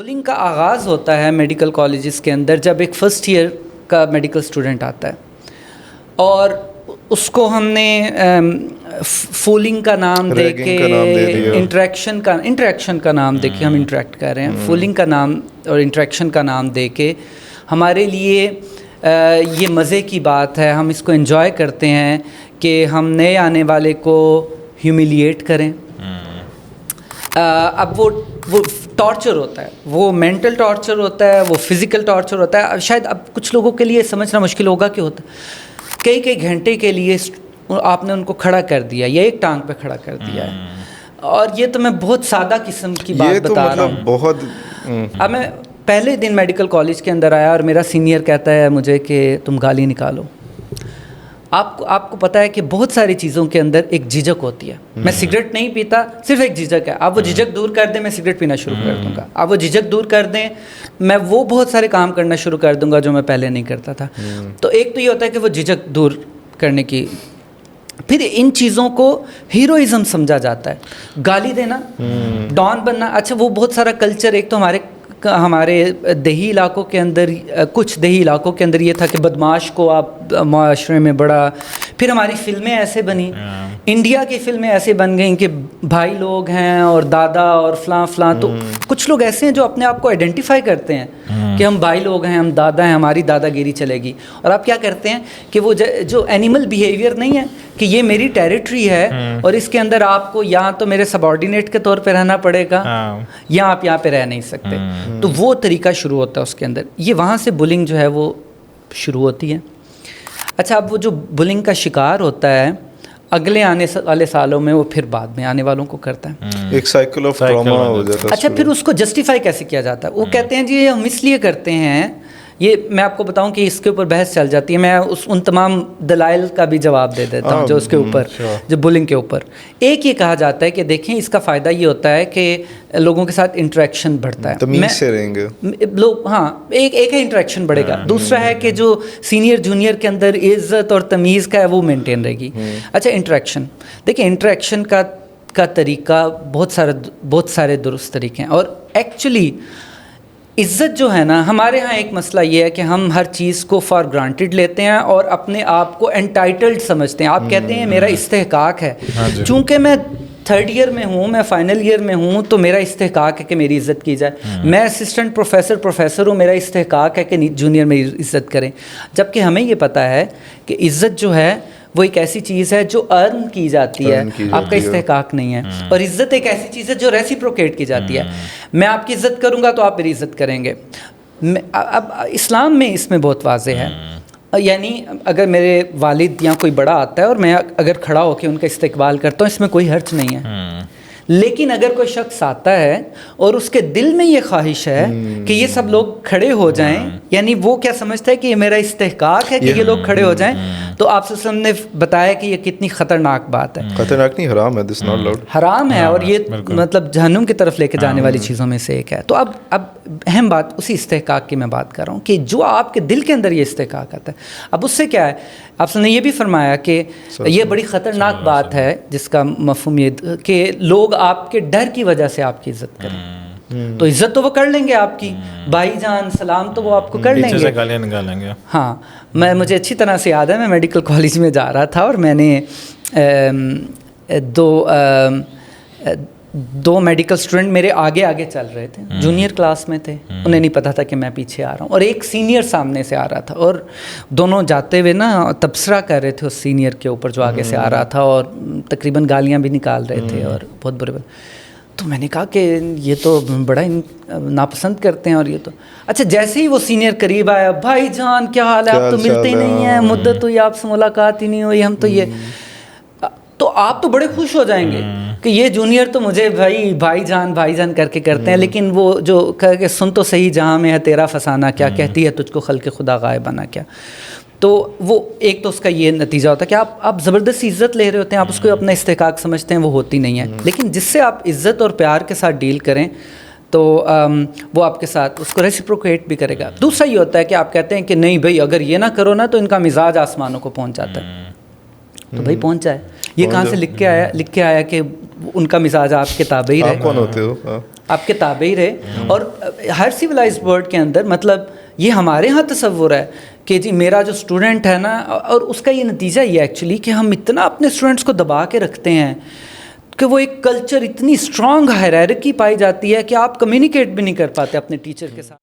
Billing کا آغاز ہوتا ہے میڈیکل کالجز کے اندر جب ایک فرسٹ ایئر کا میڈیکل اسٹوڈنٹ آتا ہے اور اس کو ہم نے فولنگ کا نام دے کے انٹریکشن کا نام دے کے ہم انٹریکٹ کر رہے ہیں، فولنگ کا نام اور انٹریکشن کا نام دے کے ہمارے لیے یہ مزے کی بات ہے، ہم اس کو انجوائے کرتے ہیں کہ ہم نئے آنے والے کو ہیوملیٹ کریں۔ اب وہ ٹارچر ہوتا ہے، وہ مینٹل ٹارچر ہوتا ہے، وہ فزیکل ٹارچر ہوتا ہے۔ شاید اب کچھ لوگوں کے لیے سمجھنا مشکل ہوگا کہ ہوتا ہے کئی گھنٹے کے لیے آپ نے ان کو کھڑا کر دیا یا ایک ٹانگ پہ کھڑا کر دیا ہے، اور یہ تو میں بہت سادہ قسم کی بات بتا رہا ہوں۔ اب میں پہلے دن میڈیکل کالج کے اندر آیا اور میرا سینئر کہتا ہے مجھے کہ تم گالی نکالو۔ آپ کو پتہ ہے کہ بہت ساری چیزوں کے اندر ایک جھجک ہوتی ہے۔ میں سگریٹ نہیں پیتا، صرف ایک جھجک ہے، آپ وہ جھجک دور کر دیں میں سگریٹ پینا شروع کر دوں گا، آپ وہ جھجک دور کر دیں میں وہ بہت سارے کام کرنا شروع کر دوں گا جو میں پہلے نہیں کرتا تھا۔ تو ایک تو یہ ہوتا ہے کہ وہ جھجک دور کرنے کی، پھر ان چیزوں کو ہیروئزم سمجھا جاتا ہے، گالی دینا، ڈان بننا۔ اچھا وہ بہت سارا کلچر، ایک تو ہمارے دیہی علاقوں کے اندر، کچھ دیہی علاقوں کے اندر یہ تھا کہ بدماش کو آپ معاشرے میں بڑا، پھر ہماری فلمیں ایسے بنی، انڈیا کی فلمیں ایسے بن گئیں کہ بھائی لوگ ہیں اور دادا اور فلاں، تو کچھ لوگ ایسے ہیں جو اپنے آپ کو آئیڈینٹیفائی کرتے ہیں کہ ہم بھائی لوگ ہیں، ہم دادا ہیں، ہماری دادا گیری چلے گی، اور آپ کیا کرتے ہیں کہ وہ جو اینیمل بیہیویئر نہیں ہے کہ یہ میری ٹیریٹری ہے اور اس کے اندر آپ کو یا تو میرے سبارڈینیٹ کے طور پہ رہنا پڑے گا یا آپ یہاں پہ رہ نہیں سکتے، تو وہ طریقہ شروع ہوتا ہے اس کے اندر، یہ وہاں سے بلنگ جو ہے وہ شروع ہوتی ہے۔ اچھا اب وہ جو بلنگ کا شکار ہوتا ہے اگلے آنے والے سالوں میں وہ پھر بعد میں آنے والوں کو کرتا ہے، ایک سائیکل آف ٹراما ہو جاتا ہے۔ اچھا پھر اس کو جسٹیفائی کیسے کیا جاتا ہے؟ وہ کہتے ہیں جی ہم اس لیے کرتے ہیں، یہ میں آپ کو بتاؤں کہ اس کے اوپر بحث چل جاتی ہے، میں ان تمام دلائل کا بھی جواب دے دیتا ہوں جو اس کے اوپر، جو بلنگ کے اوپر۔ ایک یہ کہا جاتا ہے کہ دیکھیں اس کا فائدہ یہ ہوتا ہے کہ لوگوں کے ساتھ انٹریکشن بڑھتا ہے، تمیز سے رہیں گے لوگ، ہاں ایک ہے انٹریکشن بڑھے گا، دوسرا ہے کہ جو سینئر جونیئر کے اندر عزت اور تمیز کا ہے وہ مینٹین رہے گی۔ اچھا انٹریکشن، دیکھیں انٹریکشن کا طریقہ بہت سارے درست طریقے ہیں، اور ایکچولی عزت جو ہے نا، ہمارے ہاں ایک مسئلہ یہ ہے کہ ہم ہر چیز کو فار گرانٹیڈ لیتے ہیں اور اپنے آپ کو انٹائٹلڈ سمجھتے ہیں۔ آپ کہتے ہیں میرا استحقاق ہے، چونکہ میں تھرڈ ایئر میں ہوں، میں فائنل ایئر میں ہوں، تو میرا استحقاق ہے کہ میری عزت کی جائے، میں اسسٹنٹ پروفیسر ہوں، میرا استحقاق ہے کہ جونیئر میری عزت کریں، جبکہ ہمیں یہ پتہ ہے کہ عزت جو ہے وہ ایک ایسی چیز ہے جو ارن کی جاتی ہے، آپ کا استحقاق نہیں ہے، اور عزت ایک ایسی چیز ہے جو ریسیپروکیٹ کی جاتی ہے، میں آپ کی عزت کروں گا تو آپ میری عزت کریں گے۔ اب اسلام میں اس میں بہت واضح ہے، یعنی اگر میرے والد یا کوئی بڑا آتا ہے اور میں اگر کھڑا ہو کے ان کا استقبال کرتا ہوں اس میں کوئی حرج نہیں ہے، لیکن اگر کوئی شخص آتا ہے اور اس کے دل میں یہ خواہش ہے کہ یہ سب لوگ کھڑے ہو جائیں، یعنی وہ کیا سمجھتا ہے کہ یہ میرا استحقاق ہے کہ یہ لوگ کھڑے ہو جائیں، تو آپ صلی اللہ علیہ وسلم نے بتایا کہ یہ کتنی خطرناک بات ہے، خطرناک نہیں، حرام ہے، دس ناٹ لاؤڈ، حرام ہے، اور یہ مطلب جہنم کی طرف لے کے جانے والی چیزوں میں سے ایک ہے۔ تو اب اہم بات اسی استحقاق کی میں بات کر رہا ہوں کہ جو آپ کے دل کے اندر یہ استحقاق آتا ہے، اب اس سے کیا ہے، آپ نے یہ بھی فرمایا کہ یہ بڑی خطرناک بات ہے جس کا مفہوم یہ کہ لوگ آپ کے ڈر کی وجہ سے آپ کی عزت کریں، تو عزت تو وہ کر لیں گے آپ کی، بھائی جان سلام تو وہ آپ کو کر لیں گے، گالیاں نکالیں گے۔ ہاں مجھے اچھی طرح سے یاد ہے، میں میڈیکل کالج میں جا رہا تھا اور میں نے دو میڈیکل اسٹوڈنٹ میرے آگے چل رہے تھے، جونیئر کلاس میں تھے، انہیں نہیں پتہ تھا کہ میں پیچھے آ رہا ہوں، اور ایک سینئر سامنے سے آ رہا تھا، اور دونوں جاتے ہوئے نا تبصرہ کر رہے تھے اس سینئر کے اوپر جو آگے سے آ رہا تھا، اور تقریباً گالیاں بھی نکال رہے تھے اور بہت برے۔ تو میں نے کہا کہ یہ تو بڑا ناپسند کرتے ہیں، اور یہ تو اچھا جیسے ہی وہ سینئر قریب آیا، بھائی جان کیا حال ہے، آپ تو ملتے ہی نہیں ہیں، مدت ہوئی آپ سے ملاقات ہی نہیں ہوئی، ہم تو یہ، تو آپ تو بڑے خوش ہو جائیں گے کہ یہ جونیئر تو مجھے بھائی جان کر کے کرتے ہیں، لیکن وہ جو کہہ کہ سن تو صحیح جہاں میں ہے تیرا فسانہ کیا، کہتی ہے تجھ کو خلق خدا غائبانہ کیا، تو وہ ایک تو اس کا یہ نتیجہ ہوتا ہے کہ آپ زبردستی عزت لے رہے ہوتے ہیں، آپ اس کو اپنا استحقاق سمجھتے ہیں، وہ ہوتی نہیں ہے، لیکن جس سے آپ عزت اور پیار کے ساتھ ڈیل کریں تو وہ آپ کے ساتھ اس کو ریسیپروکیٹ بھی کرے گا۔ دوسرا یہ ہوتا ہے کہ آپ کہتے ہیں کہ نہیں بھائی اگر یہ نہ کرو نا تو ان کا مزاج آسمانوں کو پہنچ جاتا ہے، تو بھائی پہنچا ہے، یہ کہاں سے لکھ کے آیا کہ ان کا مزاج آپ کے تابع ہی رہے؟ آپ کون ہوتے ہو؟ آپ کے تابع ہی رہے. اور ہر سویلائز ورلڈ کے اندر مطلب یہ ہمارے ہاں تصور ہے کہ جی میرا جو اسٹوڈنٹ ہے نا, اور اس کا یہ نتیجہ یہ ایکچولی کہ ہم اتنا اپنے اسٹوڈنٹس کو دبا کے رکھتے ہیں کہ وہ ایک کلچر اتنی اسٹرانگ ہائرارکی پائی جاتی ہے کہ آپ کمیونیکیٹ بھی نہیں کر پاتے اپنے ٹیچر کے ساتھ.